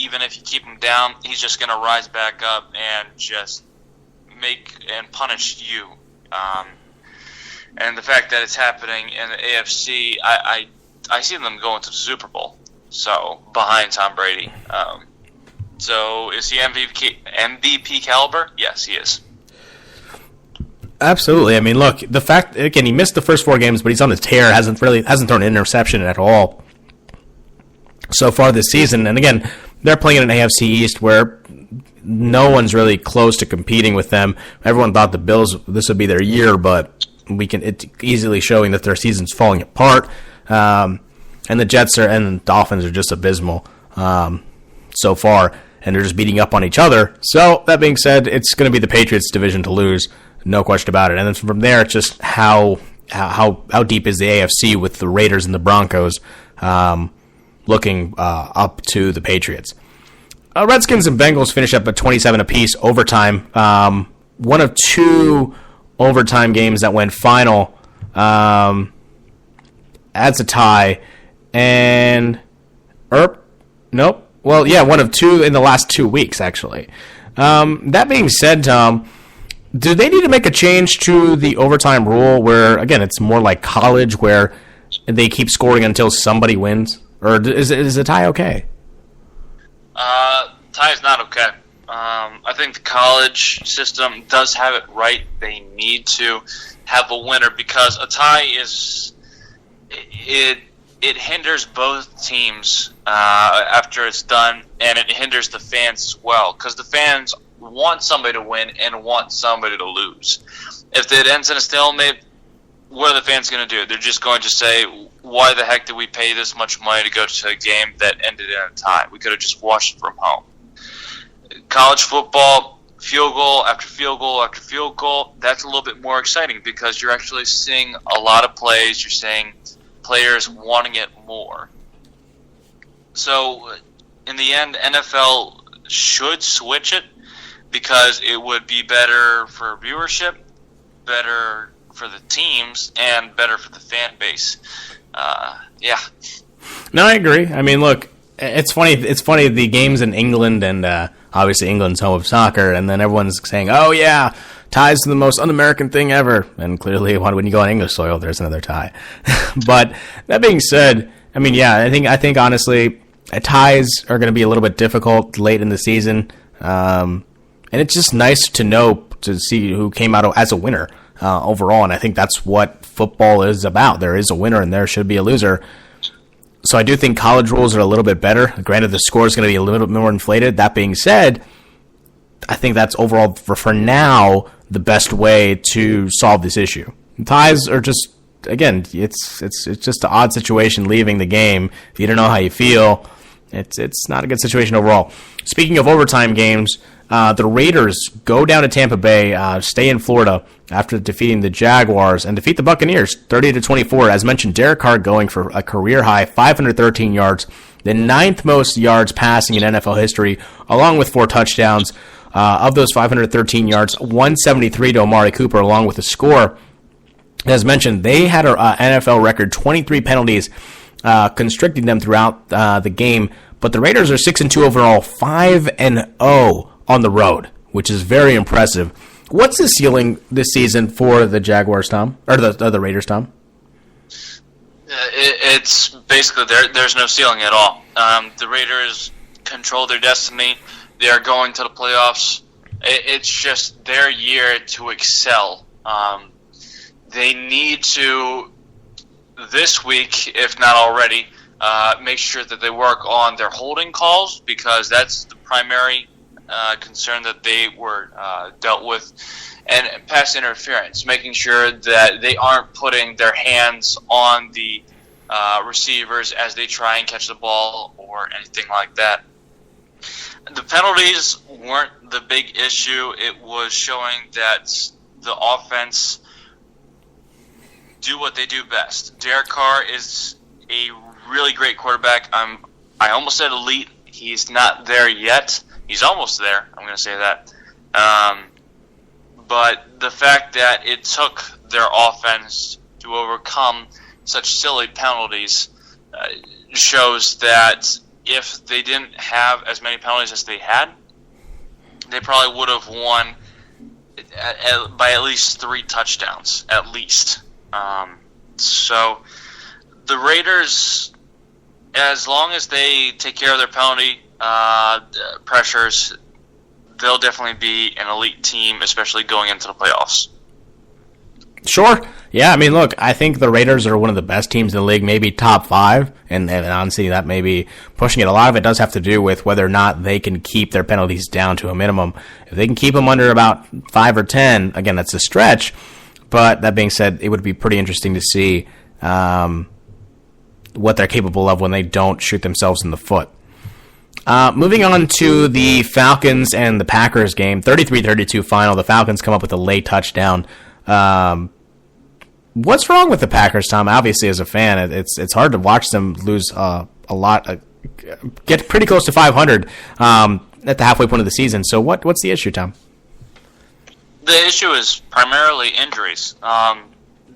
even if you keep him down, he's just going to rise back up and just make and punish you. And the fact that it's happening in the AFC, I see them going to the Super Bowl. So behind Tom Brady. So is he MVP caliber? Yes, he is. Absolutely. I mean, look, the fact again he missed the first 4 games, but he's on his tear. Hasn't thrown an interception at all so far this season. And again, they're playing in an AFC East where no one's really close to competing with them. Everyone thought the Bills, this would be their year, but it's easily showing that their season's falling apart. And the Jets and the Dolphins are just abysmal so far, and they're just beating up on each other. So that being said, it's going to be the Patriots' division to lose, no question about it. And then from there, it's just how deep is the AFC with the Raiders and the Broncos looking up to the Patriots. Redskins and Bengals finish up at 27 apiece overtime. One of 2 overtime games that went final. Adds a tie. And nope. Well, yeah, one of 2 in the last 2 weeks, actually. That being said, Tom, do they need to make a change to the overtime rule where, again, it's more like college where they keep scoring until somebody wins? Or is a tie okay? Tie is not okay. I think the college system does have it right. They need to have a winner because a tie is it hinders both teams after it's done, and it hinders the fans as well because the fans want somebody to win and want somebody to lose. If it ends in a stalemate, what are the fans going to do? They're just going to say, why the heck did we pay this much money to go to a game that ended in a tie? We could have just watched it from home. College football, field goal after field goal after field goal, that's a little bit more exciting because you're actually seeing a lot of plays. You're seeing players wanting it more. So, in the end, NFL should switch it because it would be better for viewership, better for the teams, and better for the fan base. Yeah. No, I agree. I mean, look, it's funny. It's funny the games in England, and obviously England's home of soccer, and then everyone's saying, "Oh yeah, ties are the most un-American thing ever." And clearly, when you go on English soil, there's another tie. But that being said, I mean, yeah, I think honestly, ties are going to be a little bit difficult late in the season, and it's just nice to see who came out as a winner overall. And I think that's what football is about. There is a winner, and there should be a loser. So I do think college rules are a little bit better. Granted, the score is going to be a little bit more inflated. That being said, I think that's overall, for now, the best way to solve this issue. Ties are just, again, it's just an odd situation leaving the game. If you don't know how you feel, it's not a good situation overall. Speaking of overtime games, the Raiders go down to Tampa Bay, stay in Florida after defeating the Jaguars and defeat the Buccaneers 30-24. As mentioned, Derek Carr going for a career high 513 yards, the 9th most yards passing in NFL history, along with 4 touchdowns. Of those 513 yards, 173 to Amari Cooper, along with a score. As mentioned, they had an NFL record 23 penalties, constricting them throughout the game. But the Raiders are 6-2 overall, 5-0 on the road, which is very impressive. What's the ceiling this season for the Jaguars, Tom? Or the Raiders, Tom? It's basically there's no ceiling at all. The Raiders control their destiny. They are going to the playoffs. It's just their year to excel. They need to, this week, if not already, make sure that they work on their holding calls because that's the primary concern that they were dealt with, and pass interference, making sure that they aren't putting their hands on the receivers as they try and catch the ball or anything like that. The penalties weren't the big issue. It was showing that the offense do what they do best. Derek Carr is a really great quarterback. I almost said elite. He's not there yet. He's almost there. I'm going to say that. But the fact that it took their offense to overcome such silly penalties shows that if they didn't have as many penalties as they had, they probably would have won by at least 3 touchdowns, at least. So the Raiders, as long as they take care of their penalty pressures, they'll definitely be an elite team, especially going into the playoffs. Sure. Yeah, I mean, look, I think the Raiders are one of the best teams in the league, maybe top 5, and honestly, that may be pushing it. A lot of it does have to do with whether or not they can keep their penalties down to a minimum. If they can keep them under about 5 or 10, again, that's a stretch, but that being said, it would be pretty interesting to see what they're capable of when they don't shoot themselves in the foot. Moving on to the Falcons and the Packers game, 33-32 final. The Falcons come up with a late touchdown. What's wrong with the Packers, Tom? Obviously, as a fan, it's hard to watch them lose a lot, get pretty close to 500 at the halfway point of the season. So what's the issue, Tom? The issue is primarily injuries.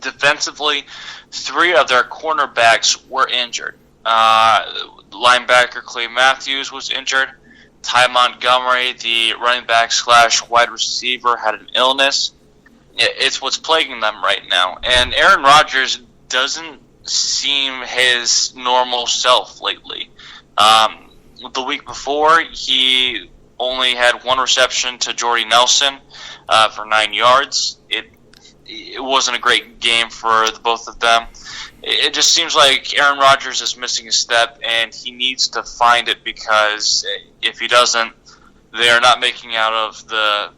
Defensively, 3 of their cornerbacks were injured. Linebacker Clay Matthews was injured. Ty Montgomery, the running back / wide receiver, had an illness. It's what's plaguing them right now. And Aaron Rodgers doesn't seem his normal self lately. The week before, he only had 1 reception to Jordy Nelson for 9 yards. It wasn't a great game for the both of them. It just seems like Aaron Rodgers is missing a step, and he needs to find it, because if he doesn't, they are not making out of the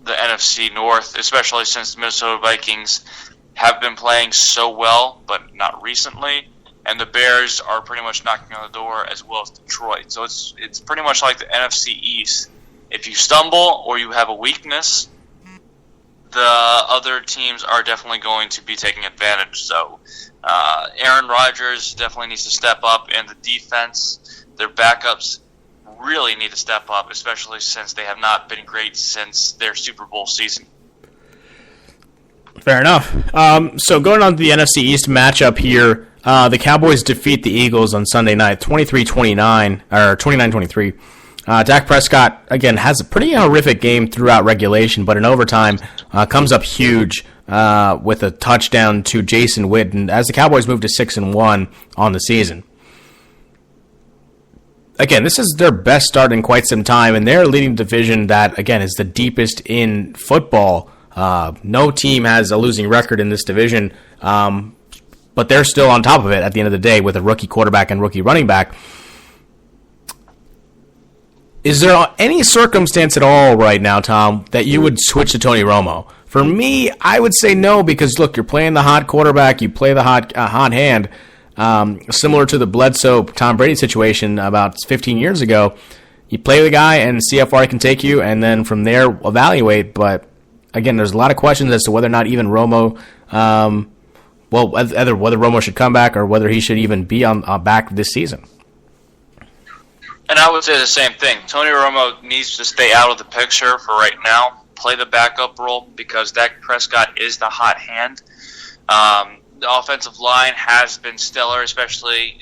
NFC North, especially since the Minnesota Vikings have been playing so well, but not recently, and the Bears are pretty much knocking on the door, as well as Detroit. So it's pretty much like the NFC East. If you stumble or you have a weakness, the other teams are definitely going to be taking advantage. So Aaron Rodgers definitely needs to step up, and the defense, their backups, really need to step up, especially since they have not been great since their Super Bowl season. Fair enough. So going on to the NFC East matchup here, the Cowboys defeat the Eagles on Sunday night, 23-29, or 29-23. Dak Prescott, again, has a pretty horrific game throughout regulation, but in overtime comes up huge with a touchdown to Jason Witten as the Cowboys move to 6-1 on the season. Again, this is their best start in quite some time, and they're leading a division that, again, is the deepest in football. No team has a losing record in this division, but they're still on top of it at the end of the day with a rookie quarterback and rookie running back. Is there any circumstance at all right now, Tom, that you would switch to Tony Romo? For me, I would say no, because, look, you're playing the hot quarterback, you play the hot hand. Similar to the Bledsoe-Tom Brady situation about 15 years ago. You play the guy and see how far he can take you, and then from there evaluate. But, again, there's a lot of questions as to whether or not even Romo, either whether Romo should come back or whether he should even be on back this season. And I would say the same thing. Tony Romo needs to stay out of the picture for right now, play the backup role, because Dak Prescott is the hot hand. The offensive line has been stellar, especially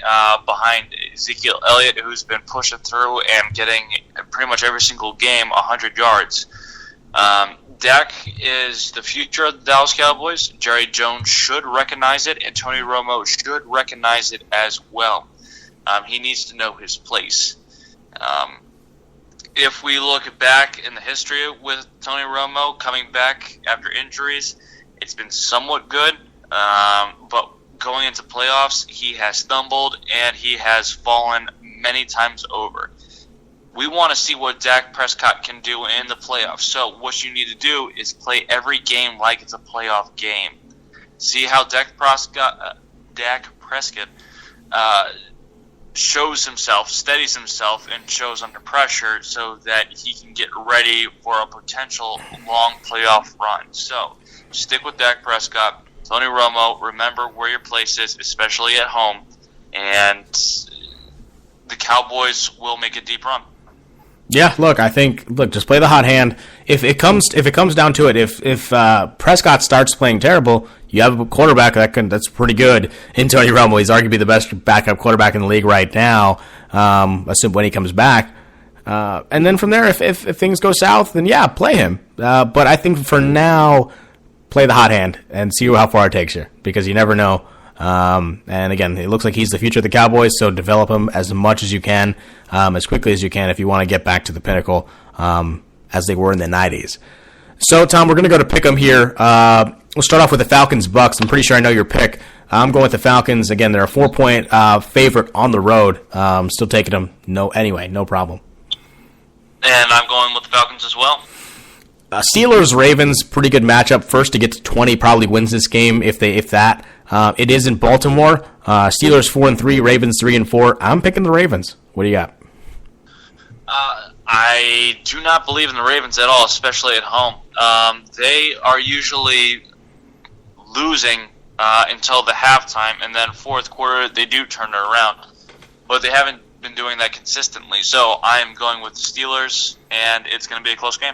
behind Ezekiel Elliott, who's been pushing through and getting pretty much every single game 100 yards. Dak is the future of the Dallas Cowboys. Jerry Jones should recognize it, and Tony Romo should recognize it as well. He needs to know his place. If we look back in the history with Tony Romo coming back after injuries, it's been somewhat good. But going into playoffs, he has stumbled and he has fallen many times over. We want to see what Dak Prescott can do in the playoffs. So what you need to do is play every game like it's a playoff game. See how Dak Prescott shows himself, steadies himself, and shows under pressure so that he can get ready for a potential long playoff run. So stick with Dak Prescott. Tony Romo, remember where your place is, especially at home, and the Cowboys will make a deep run. Yeah, look, just play the hot hand. If it comes down to it, if Prescott starts playing terrible, you have a quarterback that's pretty good in Tony Romo. He's arguably the best backup quarterback in the league right now, assume when he comes back. And then from there, if things go south, then yeah, play him. But I think for now, play the hot hand and see how far it takes you, because you never know. And again, it looks like he's the future of the Cowboys, so develop him as much as you can, as quickly as you can, if you want to get back to the pinnacle as they were in the 90s. So, Tom, we're going to go to pick'em here. We'll start off with the Falcons-Bucks. I'm pretty sure I know your pick. I'm going with the Falcons. Again, they're a 4-point favorite on the road. Still taking them. No problem. And I'm going with the Falcons as well. Steelers-Ravens, pretty good matchup. First to get to 20 probably wins this game, if that. It is in Baltimore. Steelers 4-3, Ravens 3-4. I'm picking the Ravens. What do you got? I do not believe in the Ravens at all, especially at home. They are usually losing until the halftime, and then fourth quarter they do turn it around. But they haven't been doing that consistently. So I am going with the Steelers, and it's going to be a close game.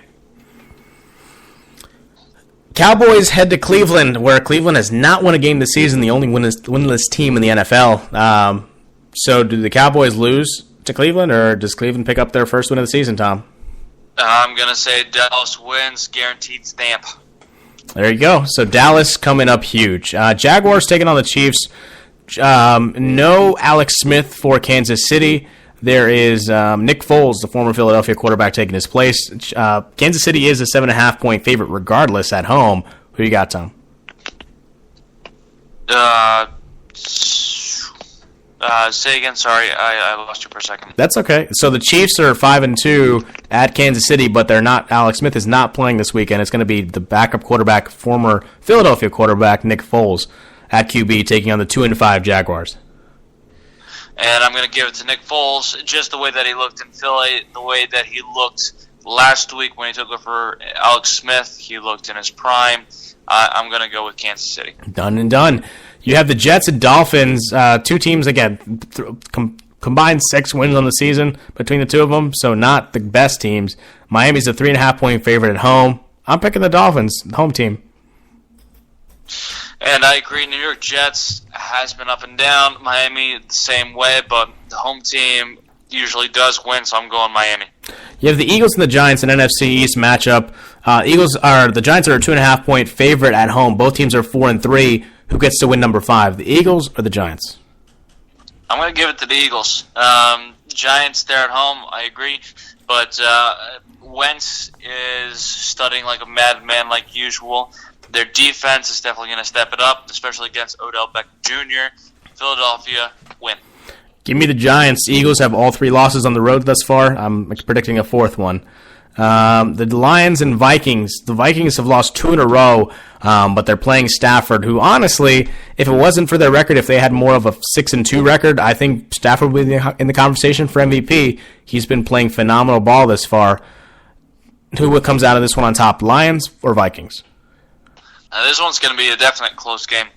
Cowboys head to Cleveland, where Cleveland has not won a game this season, the only winless team in the NFL. So do the Cowboys lose to Cleveland, or does Cleveland pick up their first win of the season, Tom? I'm going to say Dallas wins, guaranteed stamp. There you go. So Dallas coming up huge. Jaguars taking on the Chiefs. No Alex Smith for Kansas City. There is Nick Foles, the former Philadelphia quarterback, taking his place. Kansas City is a 7.5-point favorite regardless at home. Who you got, Tom? Say again. Sorry, I lost you for a second. That's okay. So the Chiefs are 5-2 at Kansas City, but they're not. Alex Smith is not playing this weekend. It's going to be the backup quarterback, former Philadelphia quarterback Nick Foles, at QB, taking on the 2-5 Jaguars. And I'm going to give it to Nick Foles, just the way that he looked in Philly, the way that he looked last week when he took over Alex Smith. He looked in his prime. I'm going to go with Kansas City. Done and done. You have the Jets and Dolphins, two teams, again, combined 6 wins on the season between the two of them, so not the best teams. Miami's a 3.5-point favorite at home. I'm picking the Dolphins, the home team. And I agree, New York Jets has been up and down. Miami the same way, but the home team usually does win, so I'm going Miami. You have the Eagles and the Giants in NFC East matchup. The Giants are a 2.5-point favorite at home. Both teams are 4-3. Who gets to win number 5, the Eagles or the Giants? I'm going to give it to the Eagles. Giants, they're at home, I agree. But Wentz is studying like a madman like usual. Their defense is definitely going to step it up, especially against Odell Beckham Jr. Philadelphia, win. Give me the Giants. Eagles have all 3 losses on the road thus far. I'm predicting a 4th one. The Lions and Vikings. The Vikings have lost 2 in a row, but they're playing Stafford, who honestly, if it wasn't for their record, if they had more of a 6-2 record, I think Stafford would be in the conversation for MVP. He's been playing phenomenal ball this far. Who comes out of this one on top, Lions or Vikings? This one's going to be a definite close game.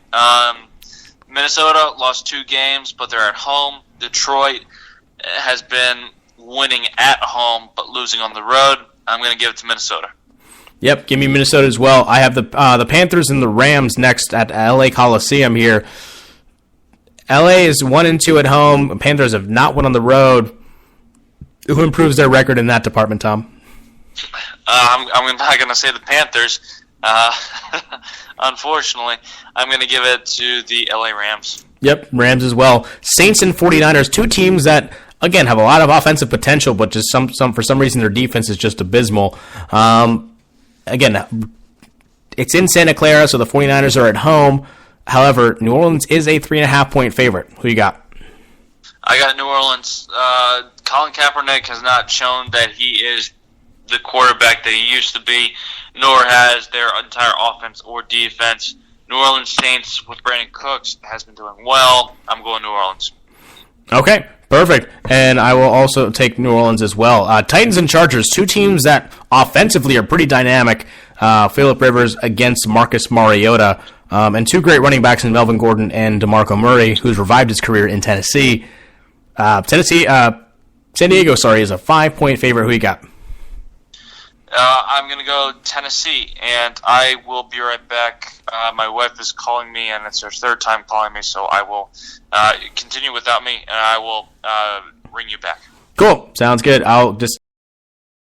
Minnesota lost 2 games, but they're at home. Detroit has been winning at home, but losing on the road. I'm going to give it to Minnesota. Yep, give me Minnesota as well. I have the Panthers and the Rams next at LA Coliseum here. LA is 1-2 at home. Panthers have not won on the road. Who improves their record in that department, Tom? I'm not going to say the Panthers. Unfortunately, I'm going to give it to the LA Rams. Yep, Rams as well. Saints and 49ers, 2 teams that, again, have a lot of offensive potential, but just for some reason their defense is just abysmal. Again, it's in Santa Clara, so the 49ers are at home. However, New Orleans is a 3.5-point favorite. Who you got? I got New Orleans. Colin Kaepernick has not shown that he is the quarterback that he used to be, nor has their entire offense or defense. New Orleans Saints with Brandon Cooks has been doing well. I'm going New Orleans. Okay, perfect. And I will also take New Orleans as well. Titans and Chargers, 2 teams that offensively are pretty dynamic. Phillip Rivers against Marcus Mariota. And 2 great running backs in Melvin Gordon and DeMarco Murray, who's revived his career in Tennessee. Tennessee San Diego, sorry, is a 5-point favorite. Who you got? I'm going to go Tennessee, and I will be right back. My wife is calling me, and it's her third time calling me, so I will continue without me, and I will ring you back. Cool. Sounds good. I'll just